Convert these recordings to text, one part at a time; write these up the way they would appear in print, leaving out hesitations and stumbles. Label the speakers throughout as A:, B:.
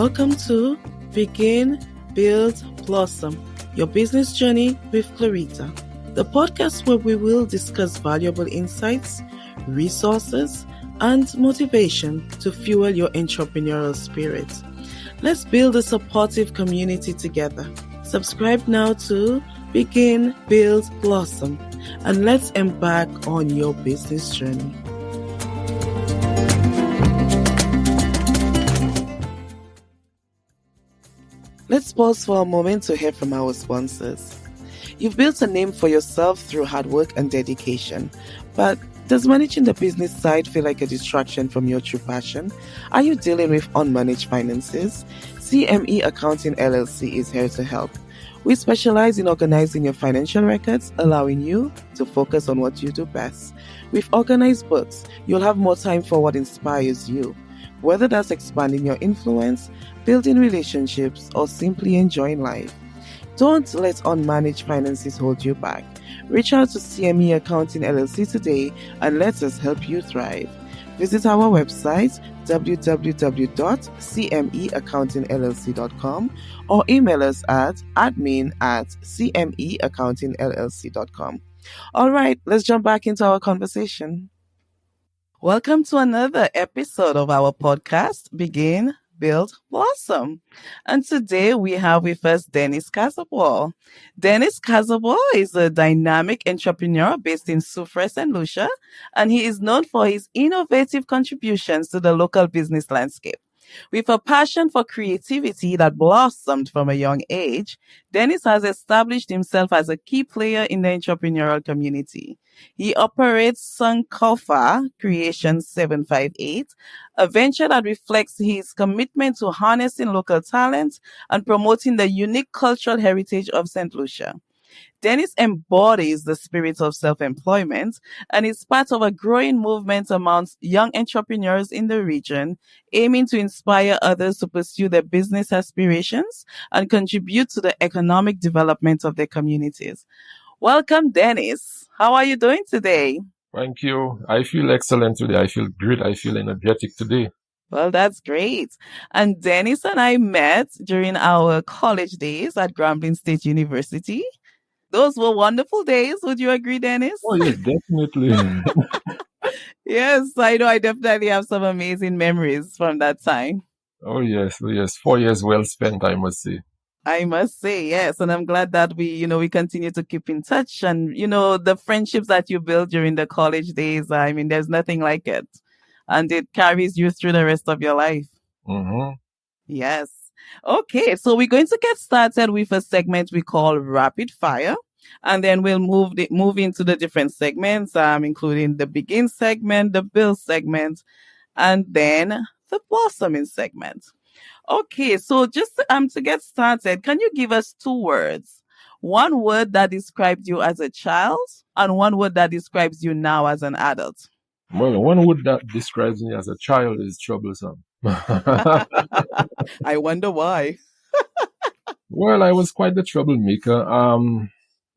A: Welcome to Begin, Build, Blossom, your business journey with Clarita, the podcast where we will discuss valuable insights, resources, and motivation to fuel your entrepreneurial spirit. Let's build a supportive community together. Subscribe now to Begin, Build, Blossom, and let's embark on your business journey. Let's pause for a moment to hear from our sponsors. You've built a name for yourself through hard work and dedication, but does managing the business side feel like a distraction from your true passion? Are you dealing with unmanaged finances? CME Accounting LLC is here to help. We specialize in organizing your financial records, allowing you to focus on what you do best. With organized books, you'll have more time for what inspires you. Whether that's expanding your influence, building relationships, or simply enjoying life. Don't let unmanaged finances hold you back. Reach out to CME Accounting LLC today and let us help you thrive. Visit our website www.cmeaccountingllc.com or email us at admin@cmeaccountingllc.com. All right, let's jump back into our conversation. Welcome to another episode of our podcast, Begin, Build, Blossom. And today we have with us Denis Cazaubon. Denis Cazaubon is a dynamic entrepreneur based in Soufriere and Lucia, and he is known for his innovative contributions to the local business landscape. With a passion for creativity that blossomed from a young age, Denis has established himself as a key player in the entrepreneurial community. He operates Sankofa Creations 758, a venture that reflects his commitment to harnessing local talent and promoting the unique cultural heritage of St. Lucia. Denis embodies the spirit of self-employment and is part of a growing movement amongst young entrepreneurs in the region, aiming to inspire others to pursue their business aspirations and contribute to the economic development of their communities. Welcome, Denis. How are you doing today?
B: Thank you. I feel excellent today. I feel great. I feel energetic today.
A: Well, that's great. And Denis and I met during our college days at Grambling State University. Those were wonderful days. Would you agree, Denis?
B: Oh, yes, definitely.
A: Yes, I know. I definitely have some amazing memories from that time.
B: Oh, yes. 4 years well spent, I must say.
A: I must say, yes. And I'm glad that we continue to keep in touch. And, the friendships that you build during the college days, there's nothing like it. And it carries you through the rest of your life.
B: Mm-hmm.
A: Yes. Okay, so we're going to get started with a segment we call Rapid Fire, and then we'll move into the different segments, including the Begin segment, the Build segment, and then the Blossoming segment. Okay, so just to get started, can you give us 2 words? One word that described you as a child, and one word that describes you now as an adult.
B: Well, one word that describes me as a child is troublesome.
A: I wonder why.
B: Well, I was quite the troublemaker.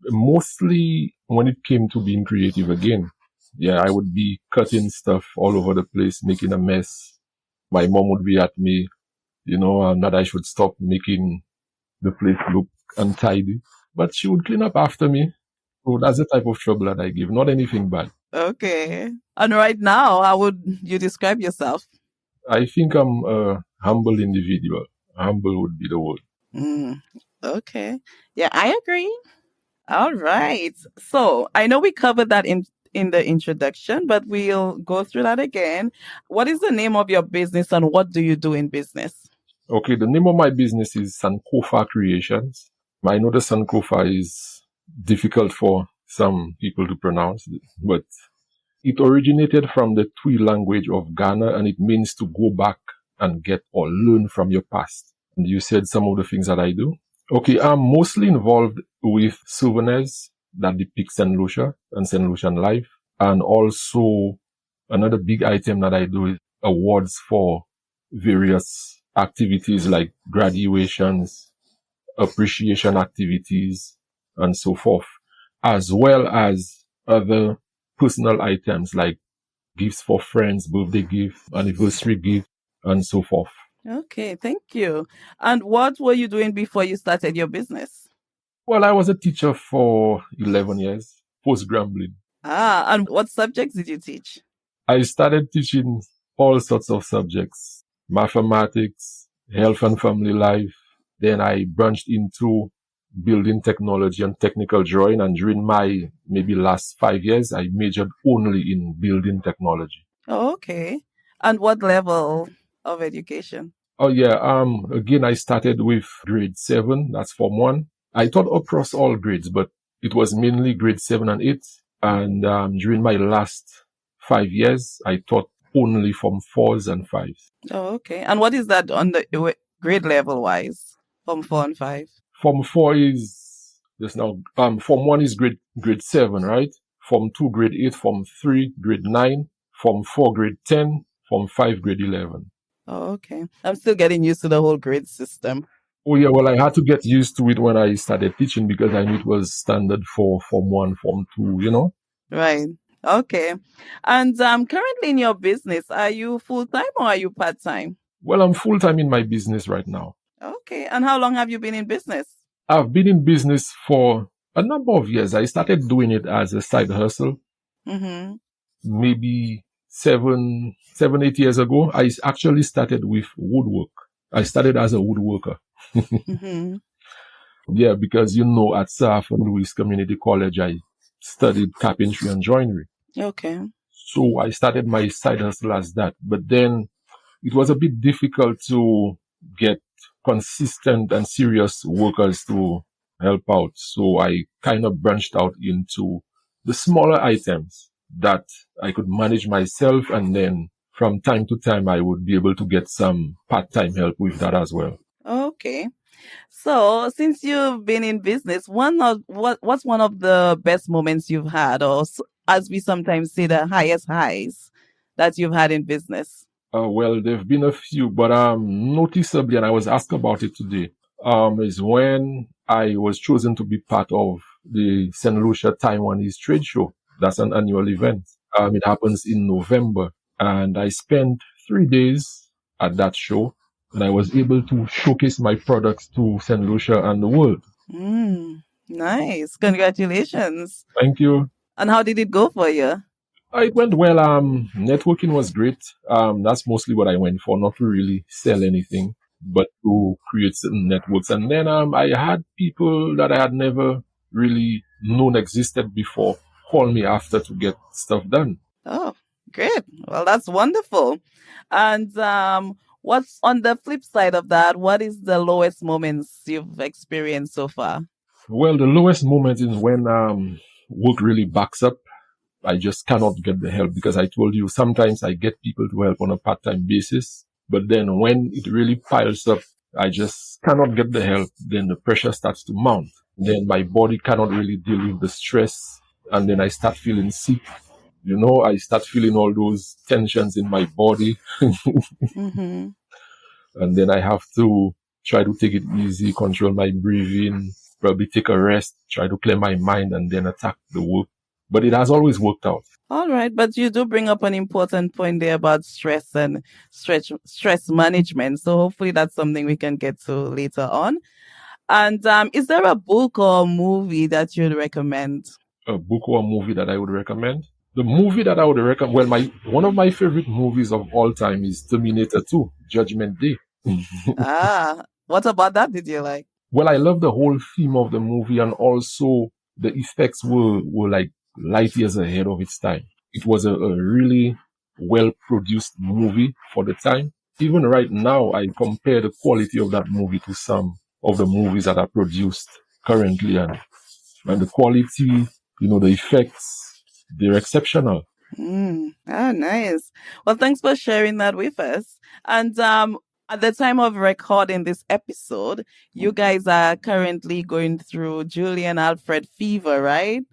B: Mostly when it came to being creative again. Yeah, I would be cutting stuff all over the place, making a mess. My mom would be at me, that I should stop making the place look untidy. But she would clean up after me. So that's the type of trouble that I give, not anything bad.
A: Okay. And right now, how would you describe yourself?
B: I think I'm a humble individual. Humble would be the word.
A: Okay. Yeah, I agree. All right. So I know we covered that in the introduction, but we'll go through that again. What is the name of your business and what do you do in business?
B: Okay, the name of my business is Sankofa Creations. I know the Sankofa is difficult for some people to pronounce, but it originated from the Twi language of Ghana, and it means to go back and get or learn from your past. And you said some of the things that I do. Okay, I'm mostly involved with souvenirs that depict St. Lucia and St. Lucian life. And also another big item that I do is awards for various activities like graduations, appreciation activities, and so forth, as well as other personal items like gifts for friends, birthday gift, anniversary gift, and so forth.
A: Okay, thank you. And what were you doing before you started your business?
B: Well, I was a teacher for 11 years, post-grambling.
A: Ah, and what subjects did you teach?
B: I started teaching all sorts of subjects, mathematics, health and family life. Then I branched into building technology and technical drawing. And during my maybe last 5 years, I majored only in building technology.
A: Oh, okay. And what level of education?
B: Oh yeah. Again, I started with grade 7. That's Form 1. I taught across all grades, but it was mainly grade 7 and 8. And during my last 5 years, I taught only Form 4s and 5s.
A: Oh, okay. And what is that on the grade level wise from 4 and 5?
B: Form 4 is this now. Form 1 is grade 7, right? Form 2 grade 8. Form 3 grade 9. Form 4 grade 10. Form 5 grade 11.
A: Oh, okay. I'm still getting used to the whole grade system.
B: Oh yeah, well I had to get used to it when I started teaching because I knew it was standard for Form 1, Form 2, you know.
A: Right. Okay. And currently in your business, are you full time or are you part time?
B: Well, I'm full time in my business right now.
A: Okay. And how long have you been in business?
B: I've been in business for a number of years. I started doing it as a side hustle
A: Mm-hmm.
B: maybe 8 years ago. I actually started with woodwork. I started as a woodworker.
A: Mm-hmm.
B: Yeah, because at South and Louis Community College, I studied carpentry and joinery.
A: Okay.
B: So I started my side hustle as that. But then it was a bit difficult to get consistent and serious workers to help out. So I kind of branched out into the smaller items that I could manage myself. And then from time to time, I would be able to get some part-time help with that as well.
A: Okay. So, since you've been in business, what's one of the best moments you've had, or as we sometimes say, the highest highs that you've had in business?
B: Well, there've been a few, but noticeably, and I was asked about it today, is when I was chosen to be part of the St. Lucia Taiwanese trade show. That's an annual event. It happens in November, and I spent 3 days at that show, and I was able to showcase my products to St. Lucia and the world.
A: Nice. Congratulations.
B: Thank you.
A: And how did it go for you?
B: It went well. Networking was great. That's mostly what I went for, not to really sell anything, but to create certain networks. And then, I had people that I had never really known existed before call me after to get stuff done.
A: Oh, great. Well, that's wonderful. And what's on the flip side of that? What is the lowest moments you've experienced so far?
B: Well, the lowest moment is when, work really backs up. I just cannot get the help because I told you sometimes I get people to help on a part-time basis, but then when it really piles up, I just cannot get the help. Then the pressure starts to mount. Then my body cannot really deal with the stress. And then I start feeling sick. I start feeling all those tensions in my body.
A: Mm-hmm.
B: And then I have to try to take it easy, control my breathing, probably take a rest, try to clear my mind and then attack the work. But it has always worked out.
A: All right, but you do bring up an important point there about stress and stress management. So hopefully that's something we can get to later on. And is there a book or movie that you'd recommend?
B: A book or a movie that I would recommend? The movie that I would recommend, well, one of my favorite movies of all time is Terminator 2, Judgment Day.
A: What about that did you like?
B: Well, I love the whole theme of the movie, and also the effects were like light years ahead of its time. It was a really well produced movie for the time. Even right now, I compare the quality of that movie to some of the movies that are produced currently, and the quality, the effects, they're exceptional.
A: Nice. Well, thanks for sharing that with us. And at the time of recording this episode, you guys are currently going through Julian Alfred fever, right?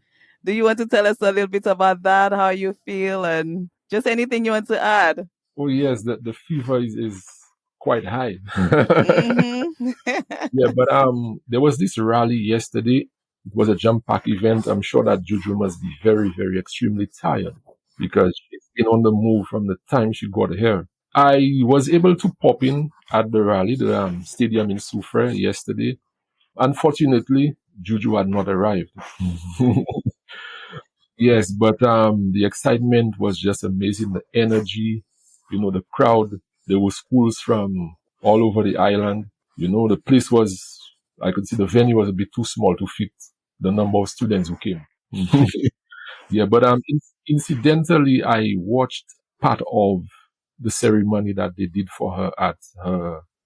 A: Do you want to tell us a little bit about that, how you feel, and just anything you want to add?
B: Oh yes, the fever is quite high.
A: Mm-hmm.
B: Yeah, but there was this rally yesterday. It was a jump pack event. I'm sure that Juju must be very, very extremely tired because she's been on the move from the time she got here. I was able to pop in at the rally, the stadium in Soufriere yesterday. Unfortunately, Juju had not arrived. Yes, but the excitement was just amazing. The energy, the crowd. There were schools from all over the island. The place was, I could see the venue was a bit too small to fit the number of students who came. Yeah, but incidentally, I watched part of the ceremony that they did for her at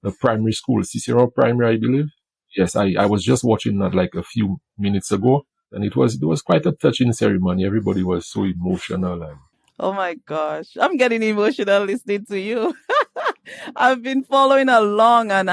B: the primary school, Cicero Primary, I believe. Yes, I was just watching that like a few minutes ago, and it was quite a touching ceremony. Everybody was so emotional, and
A: Oh my gosh. I'm getting emotional listening to you. I've been following along and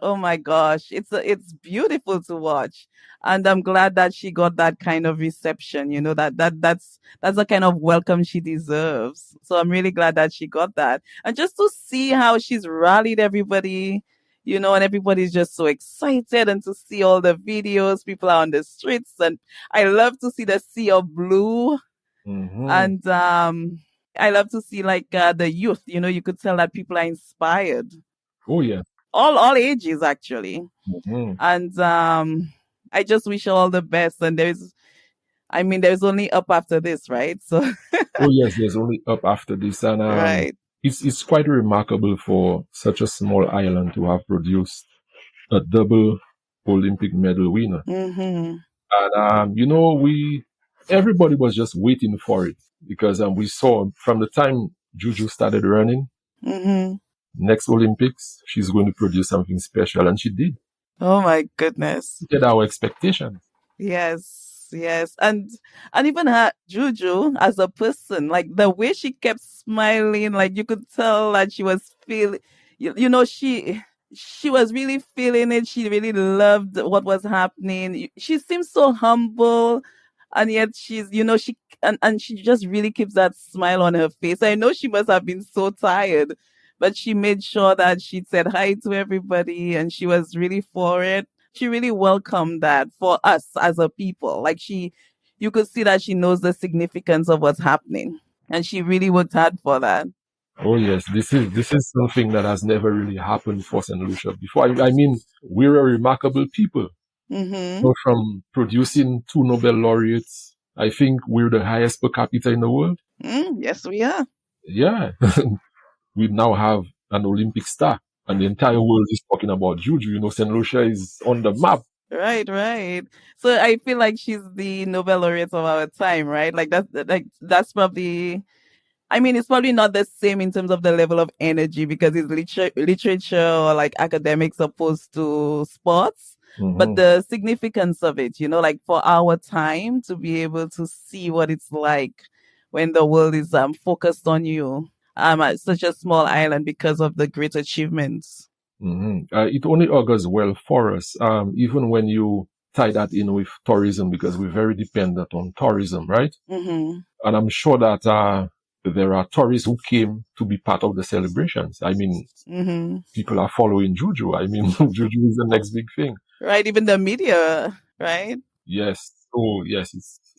A: oh my gosh, it's beautiful to watch. And I'm glad that she got that kind of reception, that's the kind of welcome she deserves. So I'm really glad that she got that. And just to see how she's rallied everybody, and everybody's just so excited and to see all the videos, people are on the streets and I love to see the sea of blue
B: hmm
A: and I love to see like the youth. You could tell that people are inspired,
B: oh yeah,
A: all ages actually.
B: hmm
A: And I just wish her all the best. And there's only up after this, right? So
B: oh yes, there's only up after this, and
A: right.
B: it's quite remarkable for such a small island to have produced a double Olympic medal winner.
A: Mhm.
B: And we everybody was just waiting for it because we saw from the time Juju started running,
A: Mhm.
B: next Olympics, she's going to produce something special, and she did.
A: Oh my goodness.
B: Did our expectations.
A: Yes, yes. And even her Juju as a person, like the way she kept smiling, like you could tell that she was feeling she was really feeling it. She really loved what was happening. She seems so humble and yet and she just really keeps that smile on her face. I know she must have been so tired, but she made sure that she said hi to everybody and she was really for it. She really welcomed that for us as a people. Like you could see that she knows the significance of what's happening. And she really worked hard for that.
B: Oh yes, this is something that has never really happened for St. Lucia before. I mean, we're a remarkable people.
A: Mm-hmm.
B: So from producing two Nobel laureates, I think we're the highest per capita in the world.
A: Yes, we are.
B: Yeah, we now have an Olympic star, and the entire world is talking about Juju. St. Lucia is on the map.
A: Right, right. So I feel like she's the Nobel laureate of our time, right? That's probably it's probably not the same in terms of the level of energy because it's literature or like academics opposed to sports. But
B: hmm
A: the significance of it, like for our time to be able to see what it's like when the world is focused on you at such a small island because of the great achievements.
B: It only augurs well for us, even when you tie that in with tourism, because we're very dependent on tourism, right?
A: Mm-hmm.
B: And I'm sure that there are tourists who came to be part of the celebrations. I mean,
A: Mm-hmm.
B: people are following Juju. I mean, Juju is the next big thing.
A: Right, even the media, right?
B: Yes. Oh, yes.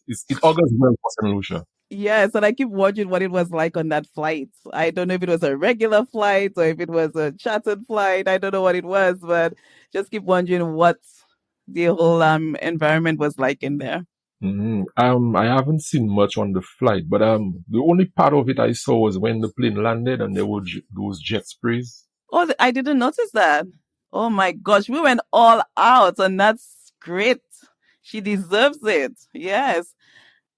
B: It augurs well for St. Lucia.
A: Yes, and I keep watching what it was like on that flight. I don't know if it was a regular flight or if it was a chartered flight. I don't know what it was, but just keep wondering what the whole environment was like in there.
B: I haven't seen much on the flight, but the only part of it I saw was when the plane landed and there were those jet sprays.
A: Oh, I didn't notice that. Oh my gosh, we went all out, and that's great. She deserves it. Yes.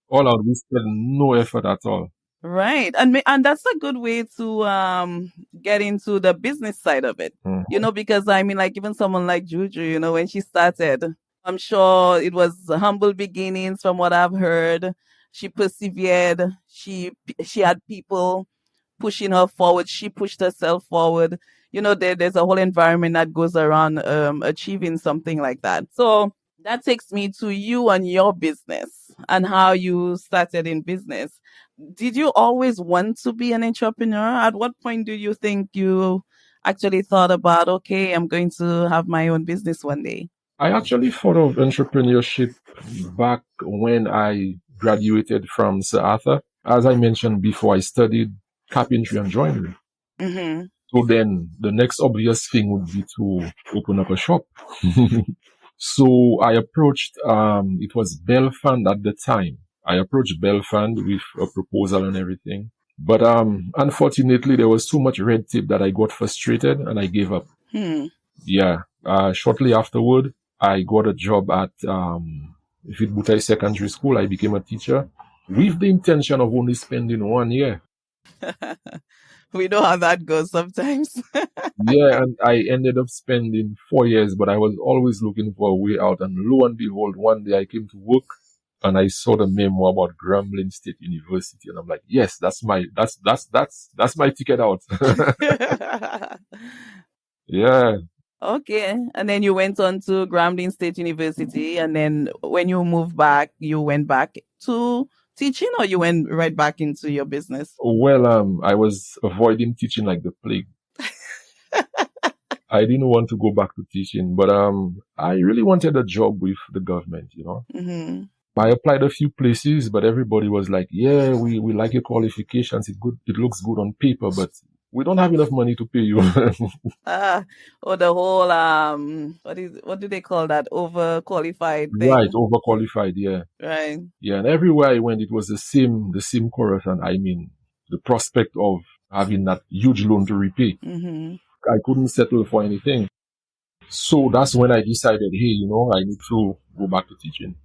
B: All out, we spent no effort at all.
A: Right. And that's a good way to get into the business side of it.
B: Mhm.
A: Because like even someone like Juju, when she started, I'm sure it was humble beginnings from what I've heard. She persevered. She had people pushing her forward. She pushed herself forward. There's a whole environment that goes around achieving something like that. So that takes me to you and your business and how you started in business. Did you always want to be an entrepreneur? At what point do you think you actually thought about, okay, I'm going to have my own business one day?
B: I actually thought of entrepreneurship back when I graduated from Sir Arthur. As I mentioned before, I studied carpentry and joinery.
A: Mm-hmm.
B: So then the next obvious thing would be to open up a shop. So I approached, it was Belfand at the time. I approached Belfand with a proposal and everything. But unfortunately, there was so much red tape that I got frustrated and I gave up.
A: Hmm.
B: Yeah. Shortly afterward, I got a job at Vidbutai Secondary School. I became a teacher with the intention of only spending 1 year.
A: We know how that goes sometimes.
B: Yeah, and I ended up spending 4 years, but I was always looking for a way out. And lo and behold, one day I came to work and I saw the memo about Grambling State University, and I'm like, yes, that's my ticket out. Yeah.
A: Okay. And then you went on to Grambling State University. And then when you moved back, you went back to teaching or you went right back into your business?
B: Well, I was avoiding teaching like the plague. I didn't want to go back to teaching, but I really wanted a job with the government, you know.
A: Mm-hmm.
B: I applied a few places, but everybody was like, yeah, we like your qualifications. It looks good on paper, but we don't have enough money to pay you.
A: Or the whole what do they call that? Overqualified
B: Right,
A: thing.
B: overqualified, yeah.
A: Right.
B: Yeah, and everywhere I went, it was the same chorus. And I mean, the prospect of having that huge loan to repay.
A: Mm-hmm.
B: I couldn't settle for anything. So that's when I decided, hey, I need to go back to teaching.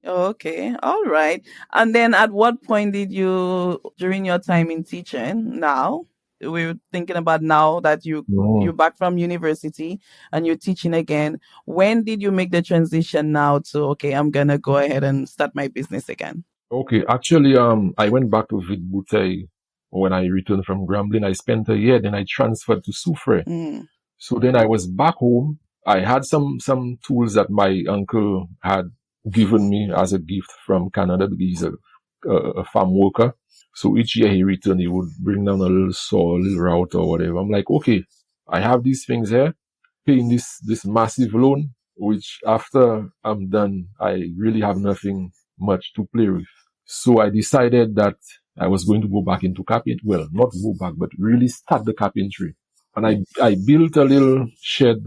A: Okay. All right. And then at what point did you, during your time in teaching now, we're thinking about now that
B: Mhm.
A: you're back from university and you're teaching again, when did you make the transition now to, okay, I'm gonna go ahead and start my business again?
B: Okay, actually, I went back to Vidbutai when I returned from Grambling. I spent a year, then I transferred to Soufriere.
A: Mm.
B: So then I was back home. I had some tools that my uncle had given me as a gift from Canada because he's a farm worker. So each year he returned, he would bring down a little saw, a little router or whatever. I'm like, okay, I have these things here, paying this massive loan, which after I'm done, I really have nothing much to play with. So I decided that I was going to go back into carpentry. Well, not go back, but really start the carpentry. And I built a little shed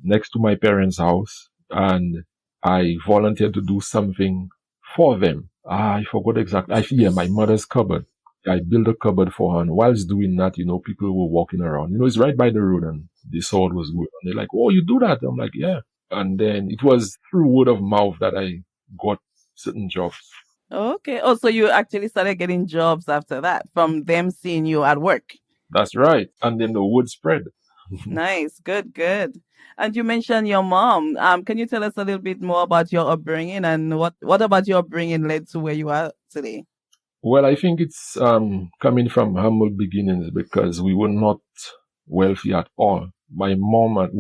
B: next to my parents' house and I volunteered to do something for them. I forgot exactly. Yeah, my mother's cupboard. I built a cupboard for her. And whilst doing that, people were walking around. It's right by the road and they saw it was good. And they're like, oh, you do that? I'm like, yeah. And then it was through word of mouth that I got certain jobs.
A: Okay. Oh, so you actually started getting jobs after that from them seeing you at work.
B: That's right. And then the word spread.
A: Nice. Good, good. And you mentioned your mom. Can you tell us a little bit more about your upbringing and what about your upbringing led to where you are today?
B: Well, I think it's coming from humble beginnings because we were not wealthy at all. My mom,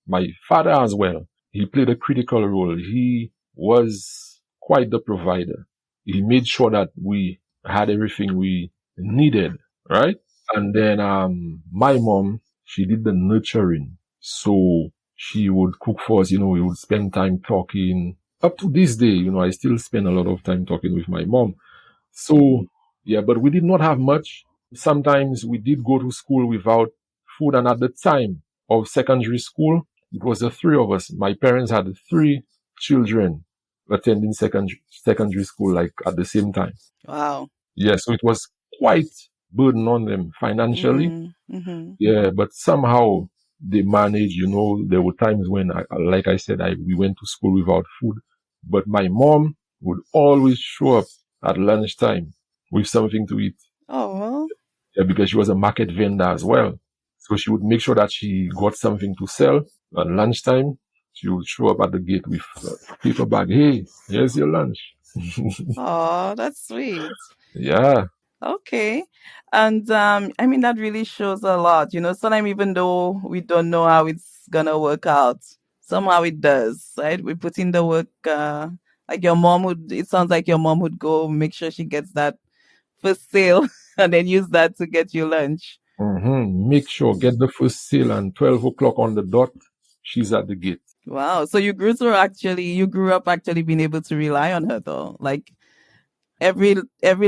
B: my father as well, he played a critical role. He was quite the provider. He made sure that we had everything we needed, right? And then my mom, she did the nurturing. So she would cook for us, we would spend time talking. Up to this day, I still spend a lot of time talking with my mom. So, yeah, but we did not have much. Sometimes we did go to school without food. And at the time of secondary school, it was the three of us. My parents had three children attending secondary school, like at the same time.
A: Wow.
B: Yeah, so it was quite burden on them financially.
A: Mm-hmm.
B: Yeah, but somehow they managed, there were times when, like I said, we went to school without food. But my mom would always show up at lunchtime with something to eat.
A: Oh, well.
B: Yeah, because she was a market vendor as well. So she would make sure that she got something to sell at lunchtime. She would show up at the gate with a paper bag. Hey, here's your lunch.
A: Oh, that's sweet.
B: Yeah.
A: Okay. And I mean that really shows a lot. Sometimes even though we don't know how it's gonna work out, somehow it does, right? We put in the work, like your mom would it sounds like your mom would go make sure she gets that first sale and then use that to get you lunch.
B: Make sure, get the first sale and 12 o'clock on the dot, she's at the gate.
A: Wow. So you grew up actually being able to rely on her though. Like every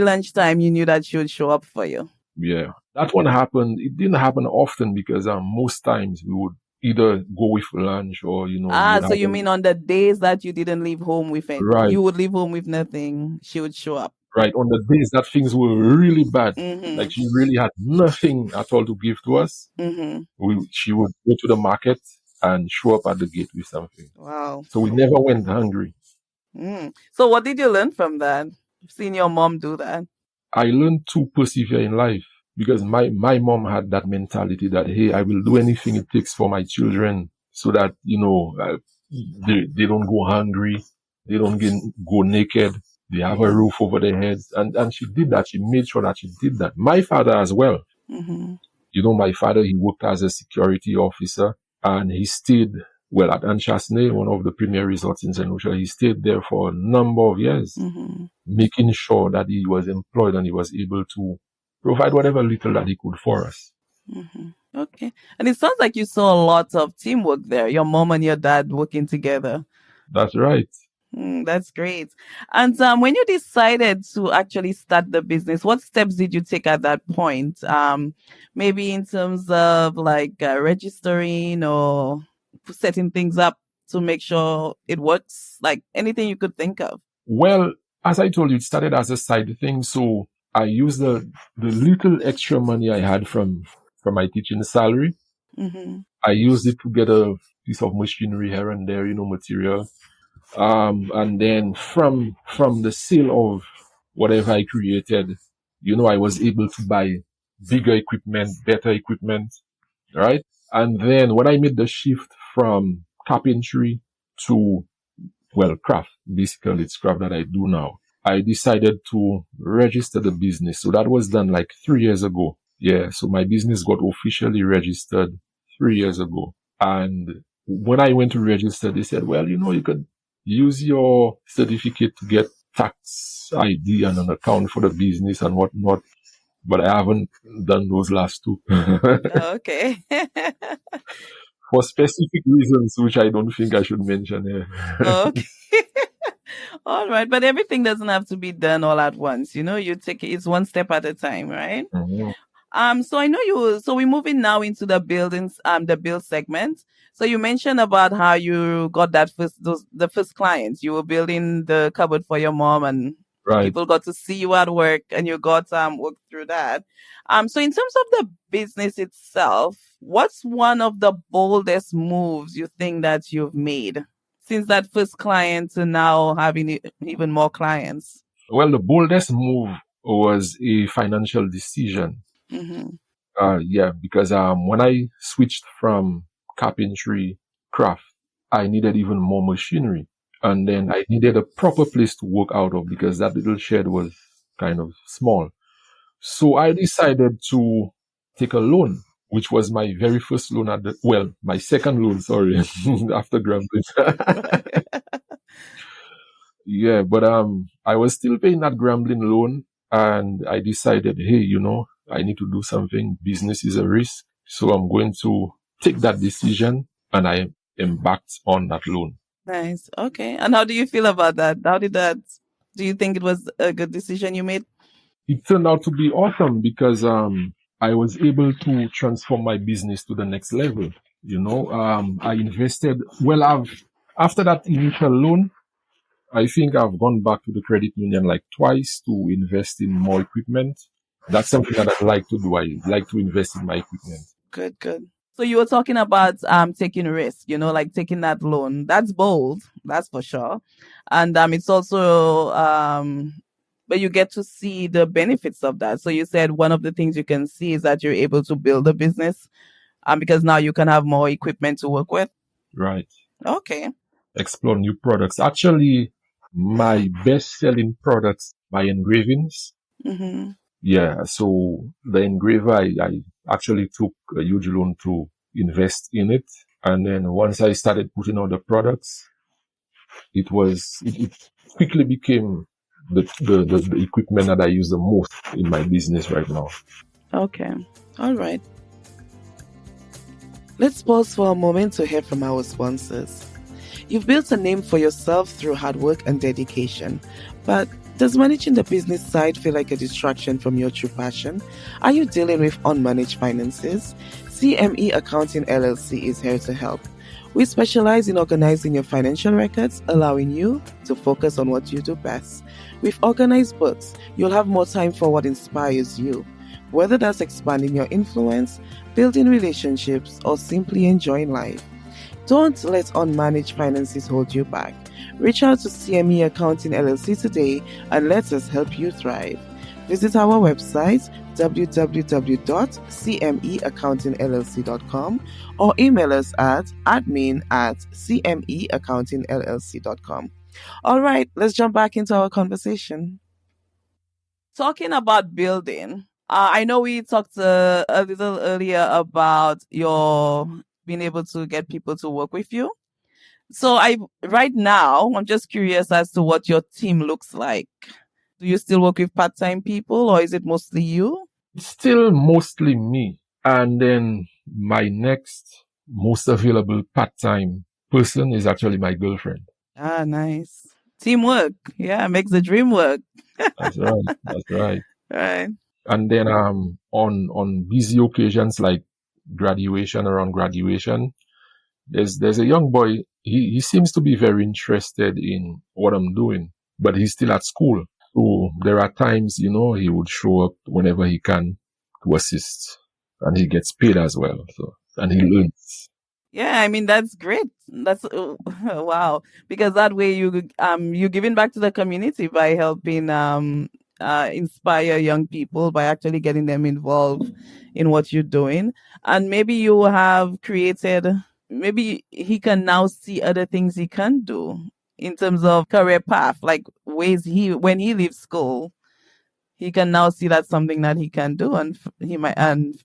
A: lunchtime you knew that she would show up for you.
B: Yeah, that one happened. It didn't happen often because most times we would either go with lunch or we
A: Ah,
B: would
A: so
B: have
A: you mean on the days that you didn't leave home with it,
B: right,
A: you would leave home with nothing, she would show up.
B: right on the days that things were really bad,
A: Mm-hmm.
B: like she really had nothing at all to give to us.
A: Mm-hmm.
B: She would go to the market and show up at the gate with something.
A: Wow.
B: So we never went hungry.
A: So what did you learn from that? Seeing your mom do that.
B: I learned to persevere in life because my mom had that mentality that, hey, I will do anything it takes for my children so that, they don't go hungry. They don't go naked. They have a roof over their heads. And she did that. She made sure that she did that. My father as well.
A: Mm-hmm.
B: My father, he worked as a security officer and he stayed, well, at Anchasne, one of the premier resorts in St. Lucia. He stayed there for a number of years,
A: Mm-hmm.
B: making sure that he was employed and he was able to provide whatever little that he could for us.
A: Mm-hmm. Okay. And it sounds like you saw a lot of teamwork there, your mom and your dad working together.
B: That's right.
A: That's great. And when you decided to actually start the business, what steps did you take at that point? Maybe in terms of like registering or setting things up to make sure it works, like anything you could think of.
B: Well, as I told you, it started as a side thing. So I used the little extra money I had from my teaching salary.
A: Mm-hmm.
B: I used it to get a piece of machinery here and there, material. And then from the sale of whatever I created, I was able to buy bigger equipment, better equipment, right? And then when I made the shift from carpentry to, well, craft, basically it's craft that I do now, I decided to register the business. So that was done like 3 years ago. Yeah. So my business got officially registered 3 years ago. And when I went to register, they said, well, you could use your certificate to get tax ID and an account for the business and whatnot. But I haven't done those last two.
A: Okay.
B: For specific reasons, which I don't think I should mention here.
A: Okay. All right. But everything doesn't have to be done all at once. You take it's one step at a time, right?
B: Mhm.
A: So I know so we're moving now into the buildings, the build segment. So you mentioned about how you got the first clients. You were building the cupboard for your mom and
B: Right.
A: people got to see you at work and you got work through that. So in terms of the business itself, what's one of the boldest moves you think that you've made since that first client to now having even more clients?
B: Well, the boldest move was a financial decision.
A: Mm-hmm.
B: Yeah, because when I switched from carpentry craft, I needed even more machinery. And then I needed a proper place to work out of because that little shed was kind of small. So I decided to take a loan, which was my very first loan my second loan, sorry, after Grambling. Yeah, but I was still paying that Grambling loan and I decided, hey, I need to do something. Business is a risk. So I'm going to take that decision and I embarked on that loan.
A: Nice. Okay. And how do you feel about that? Do you think it was a good decision you made?
B: It turned out to be awesome because I was able to transform my business to the next level. I invested, after that initial loan, I think I've gone back to the credit union like twice to invest in more equipment. That's something that I like to do. I like to invest in my equipment.
A: Good, good. So you were talking about taking risk, like taking that loan. That's bold, that's for sure. And it's also but you get to see the benefits of that. So you said one of the things you can see is that you're able to build a business because now you can have more equipment to work with.
B: Right.
A: Okay.
B: Explore new products. Actually, my best selling products, my engravings.
A: Mm-hmm.
B: Yeah. So the engraver, I actually took a huge loan to invest in it. And then once I started putting out the products, it quickly became the equipment that I use the most in my business right now.
A: Okay. All right. Let's pause for a moment to hear from our sponsors. You've built a name for yourself through hard work and dedication, but Does managing the business side feel like a distraction from your true passion? Are you dealing with unmanaged finances? CME Accounting LLC is here to help. We specialize in organizing your financial records, allowing you to focus on what you do best. With organized books, you'll have more time for what inspires you. Whether that's expanding your influence, building relationships, or simply enjoying life. Don't let unmanaged finances hold you back. Reach out to CME Accounting LLC today and let us help you thrive. Visit our website www.cmeaccountingllc.com or email us at admin@cmeaccountingllc.com. All right, let's jump back into our conversation. Talking about building, I know we talked a little earlier about your being able to get people to work with you. So right now, I'm just curious as to what your team looks like. Do you still work with part-time people or is it mostly you?
B: It's still mostly me. And then my next most available part-time person is actually my girlfriend.
A: Ah, nice. Teamwork. Yeah, makes the dream work.
B: That's right. That's right.
A: Right.
B: And then on busy occasions like around graduation, there's a young boy. He seems to be very interested in what I'm doing, but he's still at school. So there are times, he would show up whenever he can to assist, and he gets paid as well. So, and he learns.
A: Yeah, I mean that's great. That's wow. Because that way you're giving back to the community by helping inspire young people by actually getting them involved in what you're doing. And maybe you have created maybe he can now see other things he can do in terms of career path, like ways when he leaves school, he can now see that's something that he can do, and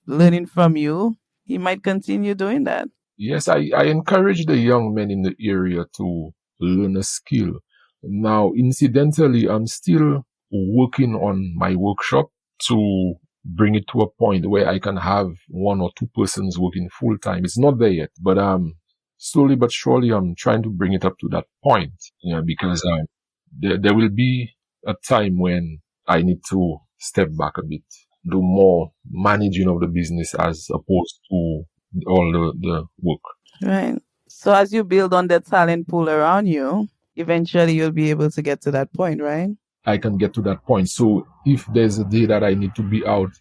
A: learning from you, he might continue doing that.
B: Yes, I encourage the young men in the area to learn a skill. Now, incidentally, I'm still working on my workshop to bring it to a point where I can have one or two persons working full time. It's not there yet, but slowly but surely I'm trying to bring it up to that point. Because there will be a time when I need to step back a bit, do more managing of the business as opposed to all the work.
A: Right. So as you build on the talent pool around you, eventually you'll be able to get to that point, right?
B: I can get to that point. So if there's a day that I need to be out,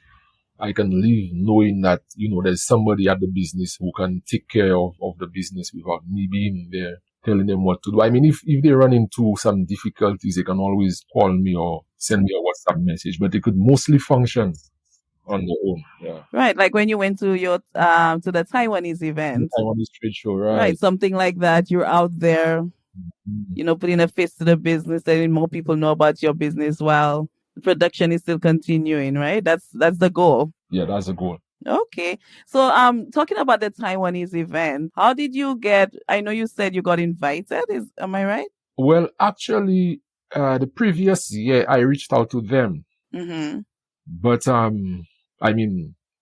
B: I can leave knowing that, there's somebody at the business who can take care of the business without me being there telling them what to do. I mean, if they run into some difficulties, they can always call me or send me a WhatsApp message, but they could mostly function on their own. Yeah.
A: Right. Like when you went to your to the Taiwanese event.
B: The Taiwanese trade show, right?
A: Right. Something like that. You're out there, putting a face to the business, letting more people know about your business while the production is still continuing, right? That's the goal.
B: Yeah, that's the goal.
A: Okay. So talking about the Taiwanese event, how did you I know you said you got invited, am I right?
B: Well, actually, the previous year I reached out to them.
A: Mm-hmm.
B: But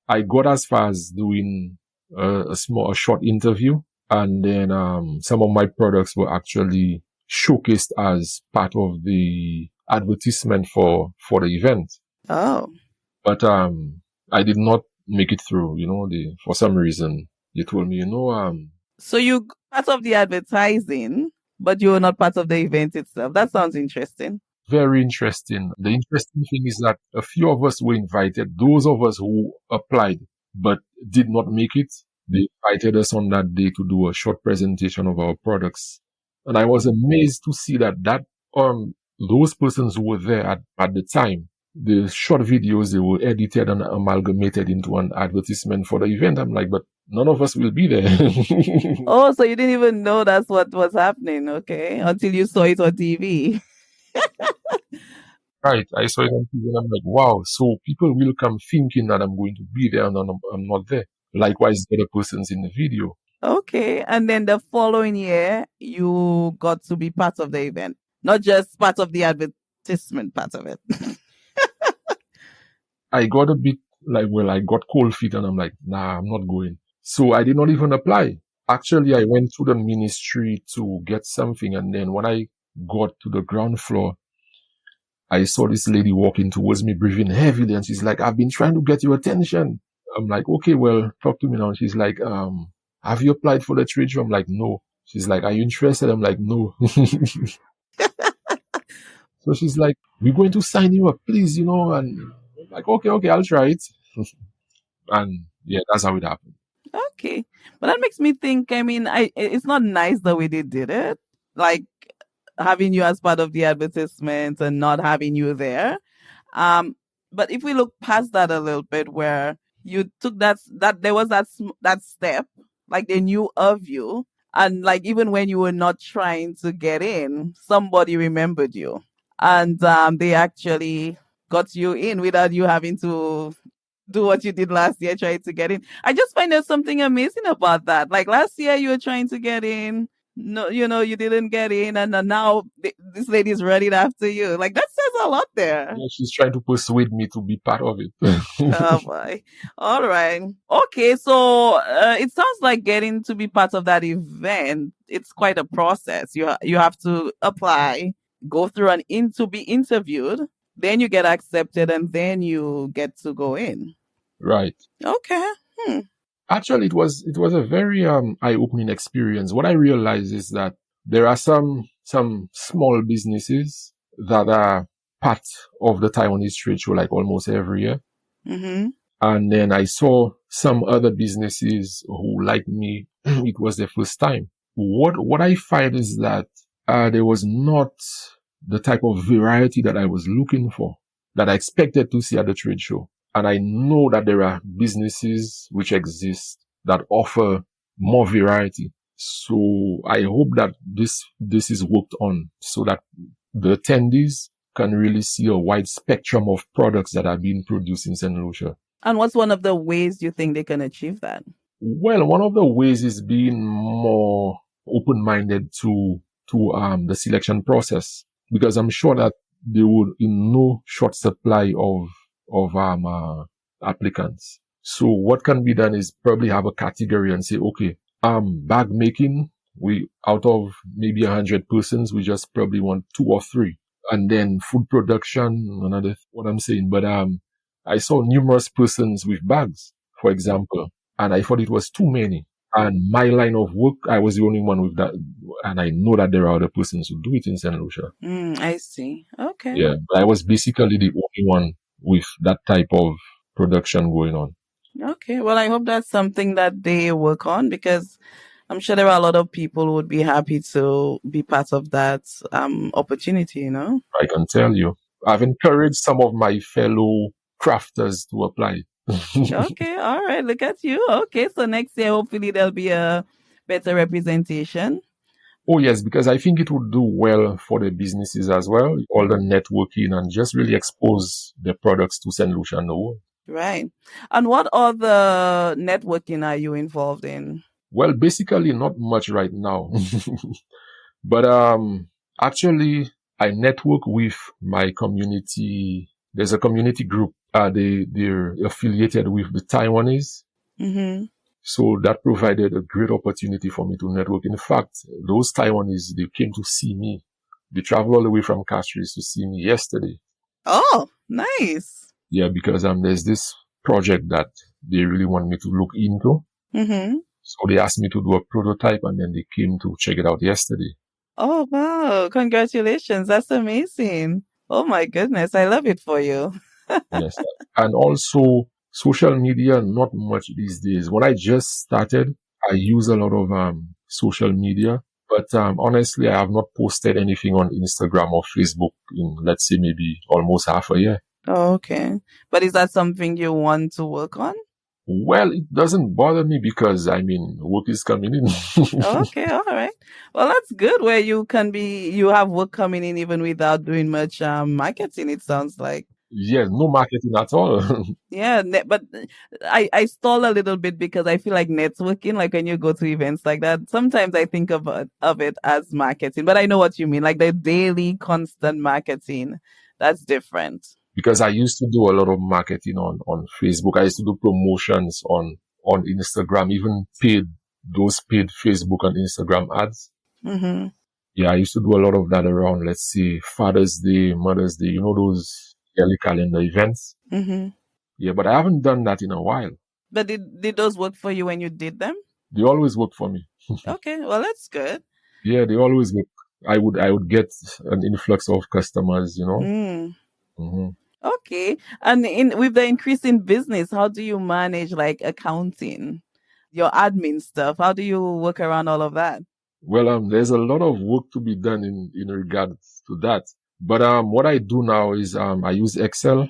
B: I got as far as doing a short interview, and then some of my products were actually showcased as part of the advertisement for the event.
A: Oh.
B: But I did not make it through. For some reason they told me,
A: So you part of the advertising, but you were not part of the event itself. That sounds interesting.
B: Very interesting. The interesting thing is that a few of us were invited. Those of us who applied but did not make it, they invited us on that day to do a short presentation of our products. And I was amazed to see that those persons who were there at the time, the short videos, they were edited and amalgamated into an advertisement for the event. I'm like, but none of us will be there.
A: Oh, so you didn't even know that's what was happening, okay? Until you saw it on TV.
B: Right. I saw it on TV and I'm like, wow. So people will come thinking that I'm going to be there and I'm not there. Likewise, the other persons in the video.
A: Okay. And then the following year, you got to be part of the event, not just part of the advertisement part of it.
B: I got a bit I got cold feet and I'm like, nah, I'm not going. So I did not even apply. Actually, I went to the ministry to get something. And then when I got to the ground floor, I saw this lady walking towards me, breathing heavily, and she's like, "I've been trying to get your attention." I'm like, "Okay, well, talk to me now." She's like, "Have you applied for the trade show?" I'm like, "No." She's like, "Are you interested?" I'm like, "No." So she's like, "We're going to sign you up, please, you know." And I'm like, okay, I'll try it. And yeah, that's how it happened.
A: Okay. But that makes me think, I mean, it's not nice the way they did it. Like having you as part of the advertisement and not having you there. Um, but if we look past that a little bit, where you took that there was that step, like they knew of you, and like even when you were not trying to get in, somebody remembered you, and they actually got you in without you having to do what you did last year, trying to get in. I just find there's something amazing about that. Like last year, you were trying to get in. No, you didn't get in, and now this lady's running after you. Like that says a lot there.
B: Yeah, she's trying to persuade me to be part of
A: Oh
B: it.
A: boy. All right. Okay. So it sounds like getting to be part of that event. It's quite a process. You have to apply, go through to be interviewed, then you get accepted, and then you get to go in.
B: Right.
A: Okay. Hmm.
B: Actually, it was a very eye-opening experience. What I realized is that there are some small businesses that are part of the Taiwanese trade show like almost every year.
A: Mm-hmm.
B: And then I saw some other businesses who, like me, it was their first time. What I find is that there was not the type of variety that I was looking for, that I expected to see at the trade show. And I know that there are businesses which exist that offer more variety. So I hope that this is worked on so that the attendees can really see a wide spectrum of products that are being produced in St. Lucia.
A: And what's one of the ways you think they can achieve that?
B: Well, one of the ways is being more open-minded to the selection process, because I'm sure that they would in no short supply of applicants. So what can be done is probably have a category and say, okay, bag making, we out of maybe 100 persons, we just probably want 2 or 3, and then food production, another what I'm saying. But I saw numerous persons with bags, for example, and I thought it was too many. And my line of work, I was the only one with that. And I know that there are other persons who do it in St. Lucia.
A: I see. Okay.
B: Yeah. But I was basically the only one with that type of production going on.
A: Okay. Well, I hope that's something that they work on, because I'm sure there are a lot of people who would be happy to be part of that opportunity, you know?
B: I can tell you. I've encouraged some of my fellow crafters to apply.
A: Okay. All right. Look at you. Okay. So next year, hopefully, there'll be a better representation.
B: Oh, yes, because I think it would do well for the businesses as well, all the networking, and just really expose their products to St. Lucia and the world.
A: Right. And what other networking are you involved in?
B: Well, basically not much right now. But actually I network with my community. There's a community group. They're affiliated with the Taiwanese.
A: Mm-hmm.
B: So that provided a great opportunity for me to network. In fact, those Taiwanese, they came to see me. They traveled all the way from Castries to see me yesterday.
A: Oh, nice.
B: Yeah, because there's this project that they really want me to look into.
A: Mm-hmm.
B: So they asked me to do a prototype, and then they came to check it out yesterday.
A: Oh, wow. Congratulations. That's amazing. Oh, my goodness. I love it for you.
B: Yes. And also social media, not much these days. When I just started, I use a lot of social media. But honestly, I have not posted anything on Instagram or Facebook in, let's say, maybe almost half a year.
A: Oh, okay. But is that something you want to work on?
B: Well, it doesn't bother me because, work is coming in.
A: Okay, all right. Well, that's good where you have work coming in even without doing much marketing, it sounds like.
B: Yes, no marketing at all.
A: Yeah, but I stall a little bit because I feel like networking, like when you go to events like that, sometimes I think of it as marketing, but I know what you mean, like the daily constant marketing. That's different.
B: Because I used to do a lot of marketing on Facebook. I used to do promotions on Instagram, even those paid Facebook and Instagram ads.
A: Mm-hmm.
B: Yeah, I used to do a lot of that around, let's say, Father's Day, Mother's Day, those yearly calendar events.
A: Mm-hmm.
B: Yeah, but I haven't done that in a while.
A: But did those work for you when you did them?
B: They always work for me.
A: Okay, well that's good.
B: Yeah, they always work. I would get an influx of customers.
A: Mm.
B: Hmm.
A: Okay. And in with the increase in business, how do you manage like accounting, your admin stuff? How do you work around all of that?
B: Well, there's a lot of work to be done in regards to that. But what I do now is I use Excel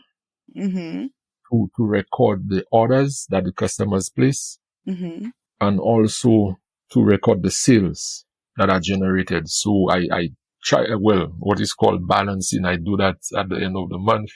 A: Mm-hmm.
B: to record the orders that the customers place,
A: Mm-hmm.
B: and also to record the sales that are generated. So I try, well, what is called balancing. I do that at the end of the month.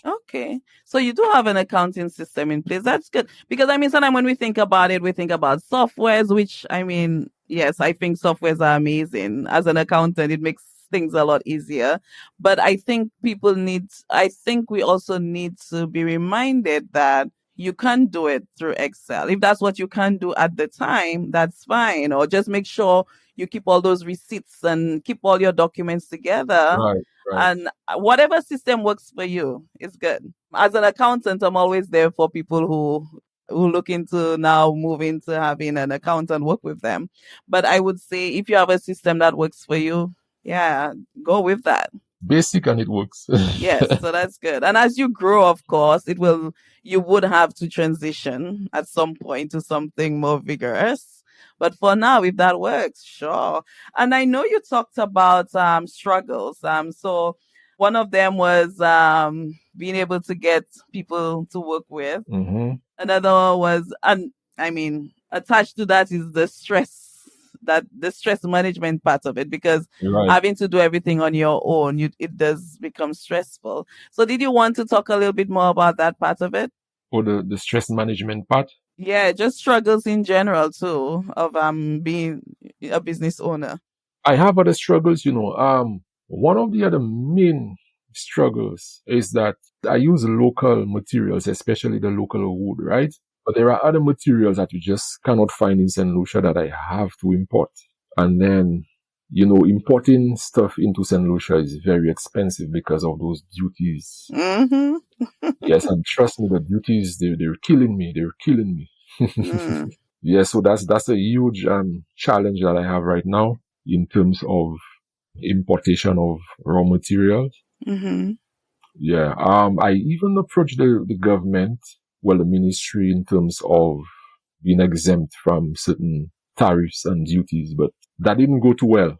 A: Okay. So you do have an accounting system in place. That's good. Because I mean, sometimes when we think about it, we think about softwares, which I mean, yes, I think softwares are amazing. As an accountant, it makes things a lot easier. But I think we also need to be reminded that you can do it through Excel. If that's what you can do at the time, that's fine. Or just make sure you keep all those receipts and keep all your documents together,
B: Right, right,
A: and whatever system works for you is good. As an accountant, I'm always there for people who look into now move into having an accountant work with them. But I would say if you have a system that works for you, yeah, go with that.
B: basic, and it works.
A: Yes, so that's good. And as you grow, of course, you would have to transition at some point to something more vigorous. But for now, if that works, sure. And I know you talked about struggles. So one of them was being able to get people to work with.
B: Hmm.
A: Another was, and I mean, attached to that is the stress management part of it, because
B: Right.
A: having to do everything on your own, it does become stressful. So did you want to talk a little bit more about that part of it?
B: For the stress management part.
A: Yeah, just struggles in general too of being a business owner.
B: I have other struggles. One of the other main struggles is that I use local materials, especially the local wood, right? But there are other materials that you just cannot find in St. Lucia that I have to import. And then, importing stuff into St. Lucia is very expensive because of those duties.
A: Mm-hmm.
B: Yes, and trust me, the duties, they're killing me. They're killing me.
A: Mm.
B: Yeah, so that's a huge challenge that I have right now in terms of importation of raw materials.
A: Mm-hmm.
B: Yeah. I even approached the government, well, the ministry, in terms of being exempt from certain tariffs and duties, but that didn't go too well.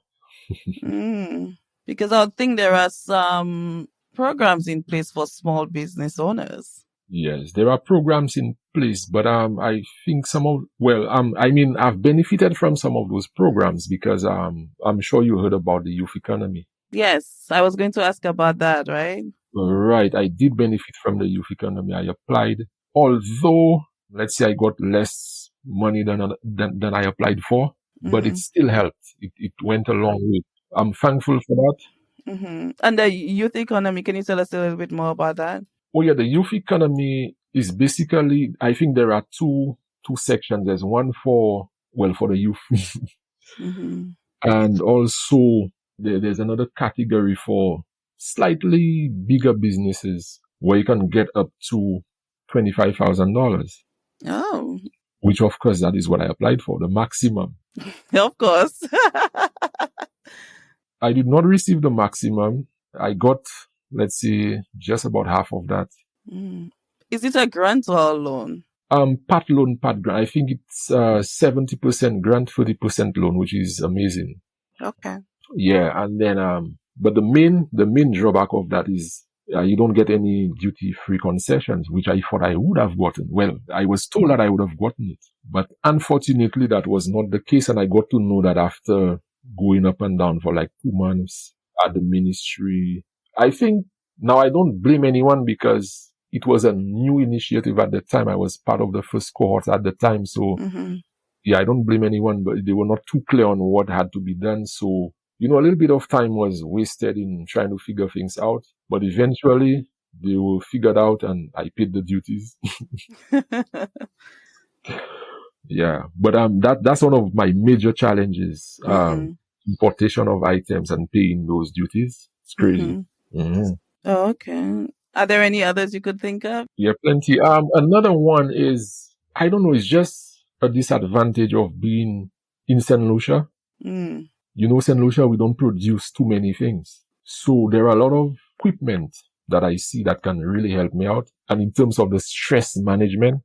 A: Mm. Because I think there are some programs in place for small business owners.
B: Yes, there are programs in place, but I think I've benefited from some of those programs because I'm sure you heard about the youth economy.
A: Yes, I was going to ask about that, right?
B: Right, I did benefit from the youth economy. I applied, although let's say I got less money than I applied for, but it
A: Mm-hmm.
B: still helped. It went a long way. I'm thankful for that.
A: Mm-hmm. And the youth economy, can you tell us a little bit more about that?
B: Oh yeah, the youth economy is basically, I think there are two sections. There's one for the youth,
A: Mm-hmm.
B: and also there's another category for slightly bigger businesses where you can get up to $25,000,
A: Oh,
B: which of course that is what I applied for, the maximum.
A: of course.
B: I did not receive the maximum. I got, let's say, just about half of that.
A: Mm. Is it a grant or a loan?
B: Part loan, part grant. I think it's 70% grant, 30% loan, which is amazing.
A: Okay.
B: Yeah, and then but the main drawback of that is you don't get any duty-free concessions, which I thought I would have gotten. Well, I was told that I would have gotten it, but unfortunately that was not the case, and I got to know that after going up and down for like 2 months at the ministry. I think now I don't blame anyone because it was a new initiative at the time. I was part of the first cohort at the time, so
A: Mm-hmm.
B: yeah, I don't blame anyone, but they were not too clear on what had to be done. So, a little bit of time was wasted in trying to figure things out, but eventually they were figured out and I paid the duties. Yeah, but that's one of my major challenges,
A: Mm-hmm.
B: importation of items and paying those duties. It's crazy. Mm-hmm.
A: Oh, okay. Are there any others you could think of?
B: Yeah, plenty. Another one is, I don't know, it's just a disadvantage of being in St. Lucia.
A: Mm.
B: St. Lucia, we don't produce too many things. So there are a lot of equipment that I see that can really help me out. And in terms of the stress management,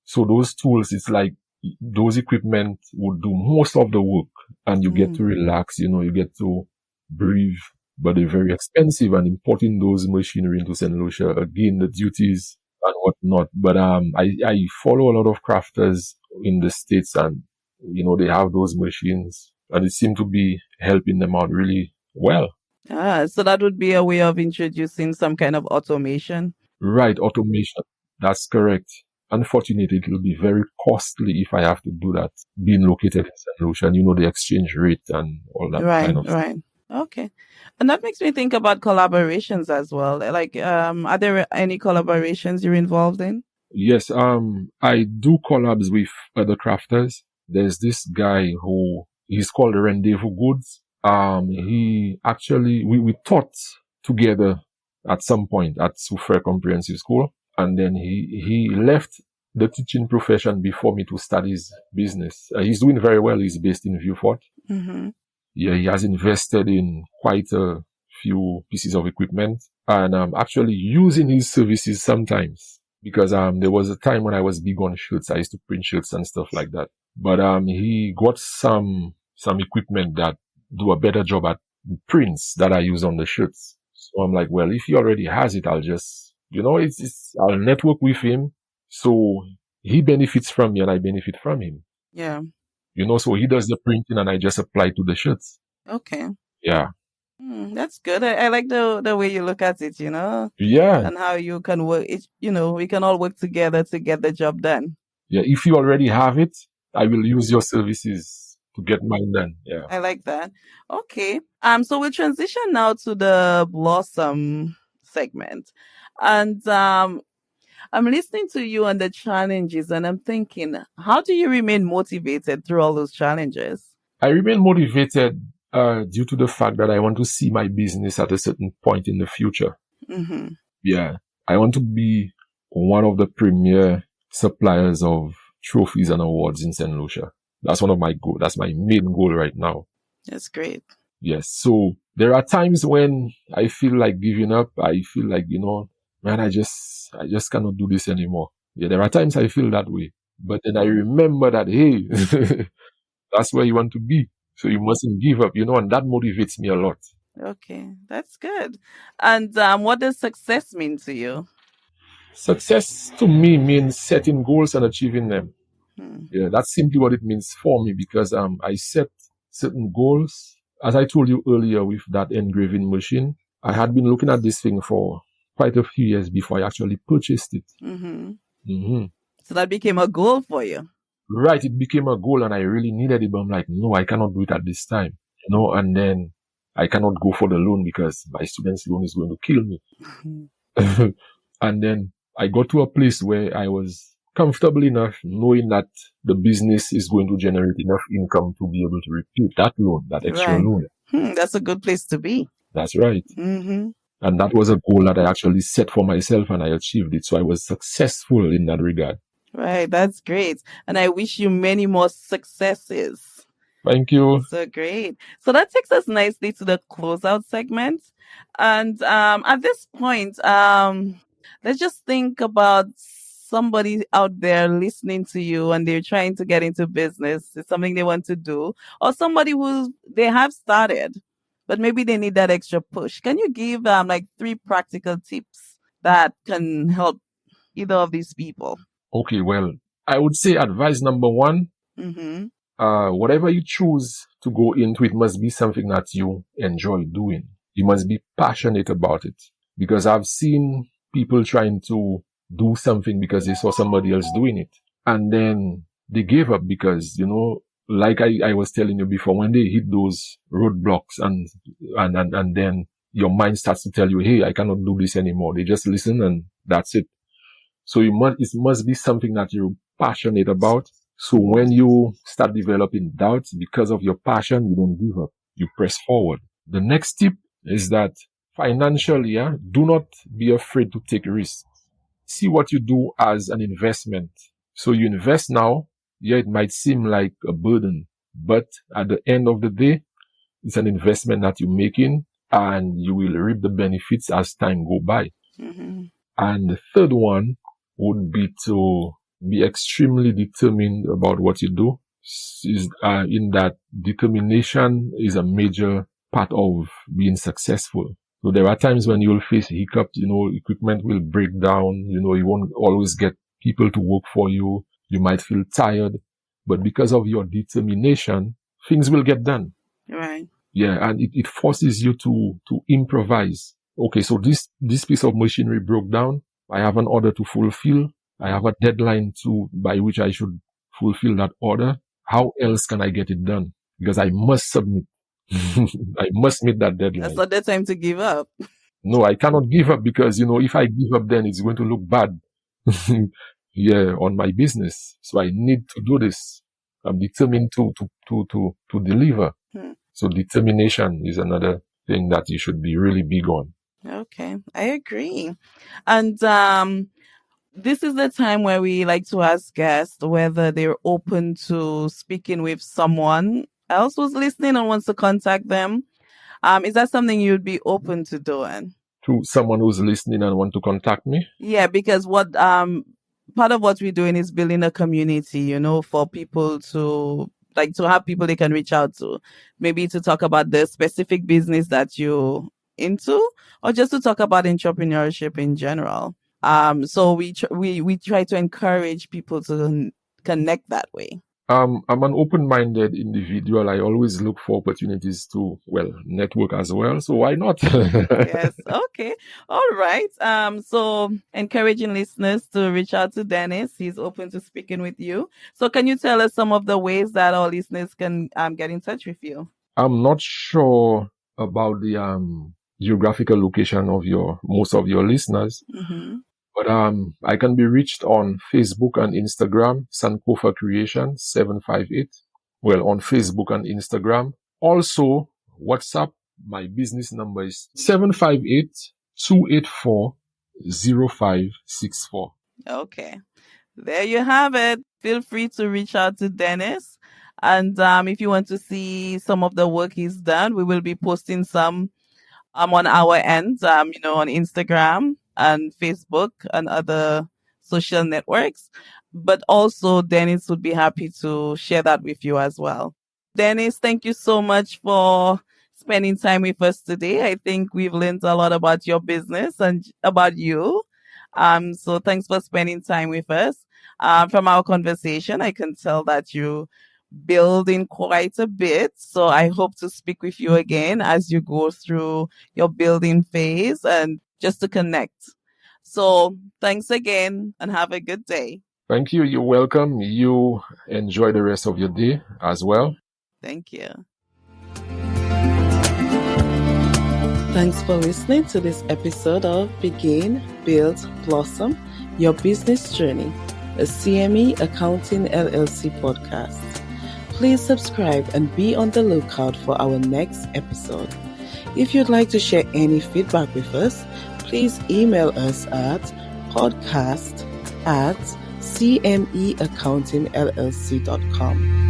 B: so those tools, it's like those equipment would do most of the work and you get to relax, you get to breathe, but they're very expensive, and importing those machinery into St. Lucia, again, the duties and whatnot. But I follow a lot of crafters in the States, and they have those machines and it seems to be helping them out really well.
A: So that would be a way of introducing some kind of automation.
B: Right, automation. That's correct. Unfortunately, it will be very costly if I have to do that, being located in St. Lucia, and the exchange rate and all that kind of stuff.
A: Right. Okay. And that makes me think about collaborations as well. Like, are there any collaborations you're involved in?
B: Yes, I do collabs with other crafters. There's this guy he's called Rendezvous Goods. He actually, we taught together at some point at Soufriere Comprehensive School. And then he left the teaching profession before me to start his business. He's doing very well. He's based in Vieux-Fort. Yeah, he has invested in quite a few pieces of equipment, and I'm actually using his services sometimes because there was a time when I was big on shirts. I used to print shirts and stuff like that. But he got some equipment that do a better job at prints that I use on the shirts. So I'm like, well, if he already has it, I'll just I'll network with him. So he benefits from me and I benefit from him.
A: Yeah.
B: So he does the printing and I just apply to the shirts.
A: Okay.
B: Yeah.
A: That's good. I like the way you look at it,
B: Yeah.
A: and how you can work. We can all work together to get the job done.
B: Yeah. If you already have it, I will use your services to get mine done. Yeah.
A: I like that. Okay. So we'll transition now to the Blossom segment. And I'm listening to you on the challenges and I'm thinking, how do you remain motivated through all those challenges?
B: I remain motivated due to the fact that I want to see my business at a certain point in the future. Yeah. I want to be one of the premier suppliers of trophies and awards in St. Lucia. That's one of my goals. That's my main goal right now.
A: That's great.
B: Yes. So there are times when I feel like giving up. I feel like, man, I just cannot do this anymore. Yeah, there are times I feel that way. But then I remember that, hey, that's where you want to be. So you mustn't give up, and that motivates me a lot.
A: Okay, that's good. And what does success mean to you?
B: Success to me means setting goals and achieving them. Yeah, that's simply what it means for me because I set certain goals. As I told you earlier with that engraving machine, I had been looking at this thing for quite a few years before I actually purchased it.
A: So that became a goal for you.
B: Right, it became a goal and I really needed it, but I'm like, no, I cannot do it at this time, and then I cannot go for the loan because my student's loan is going to kill me. And then I got to a place where I was comfortable enough knowing that the business is going to generate enough income to be able to repay that loan, that extra loan.
A: That's a good place to be.
B: That's right. And that was a goal that I actually set for myself and I achieved it. So I was successful in that regard.
A: Right. That's great. And I wish you many more successes.
B: Thank you.
A: So great. So that takes us nicely to the closeout segment. And at this point, let's just think about somebody out there listening to you and they're trying to get into business. It's something they want to do, or somebody who they have started, but maybe they need that extra push. Can you give like 3 practical tips that can help either of these people?
B: Okay, well, I would say advice number 1, whatever you choose to go into, it must be something that you enjoy doing. You must be passionate about it, because I've seen people trying to do something because they saw somebody else doing it. And then they gave up because, like I was telling you before, when they hit those roadblocks and then your mind starts to tell you, hey, I cannot do this anymore. They just listen and that's it. So it must be something that you're passionate about. So when you start developing doubts because of your passion, you don't give up. You press forward. The next tip is that financially, do not be afraid to take risks. See what you do as an investment. So you invest now, it might seem like a burden, but at the end of the day, it's an investment that you're making and you will reap the benefits as time go by.
A: Mm-hmm.
B: And the third one would be to be extremely determined about what you do. In that determination is a major part of being successful. So there are times when you will face hiccups, equipment will break down, you won't always get people to work for you. You might feel tired, but because of your determination, things will get done.
A: Right.
B: Yeah. And it forces you to improvise. Okay. So this piece of machinery broke down. I have an order to fulfill. I have a deadline by which I should fulfill that order. How else can I get it done? Because I must submit. I must meet that deadline.
A: That's not the time to give up.
B: No, I cannot give up because, if I give up, then it's going to look bad. On my business. So I need to do this. I'm determined to deliver. So determination is another thing that you should be really big on.
A: Okay, I agree. And this is the time where we like to ask guests whether they're open to speaking with someone else who's listening and wants to contact them. Is that something you'd be open to doing?
B: To someone who's listening and want to contact me?
A: Yeah, because what part of what we're doing is building a community, for people to have people they can reach out to, maybe to talk about the specific business that you're into, or just to talk about entrepreneurship in general. So we try to encourage people to connect that way.
B: I'm an open-minded individual. I always look for opportunities to, network as well. So why not?
A: Yes. Okay. All right. So encouraging listeners to reach out to Denis. He's open to speaking with you. So can you tell us some of the ways that our listeners can get in touch with you?
B: I'm not sure about the geographical location of most of your listeners.
A: Mm-hmm.
B: But I can be reached on Facebook and Instagram, Sankofa Creations 758. Well, on Facebook and Instagram. Also, WhatsApp, my business number is 758-284-0564.
A: Okay. There you have it. Feel free to reach out to Denis. And if you want to see some of the work he's done, we will be posting some on our end, on Instagram and Facebook and other social networks. But also, Denis would be happy to share that with you as well. Denis, thank you so much for spending time with us today. I think we've learned a lot about your business and about you. So thanks for spending time with us. From our conversation, I can tell that you building quite a bit. So I hope to speak with you again as you go through your building phase and just to connect. So thanks again and have a good day.
B: Thank you. You're welcome. You enjoy the rest of your day as well.
A: Thank you. Thanks for listening to this episode of Begin, Build, Blossom, Your Business Journey, a CME Accounting LLC podcast. Please subscribe and be on the lookout for our next episode. If you'd like to share any feedback with us, please email us at podcast@cmeaccountingllc.com.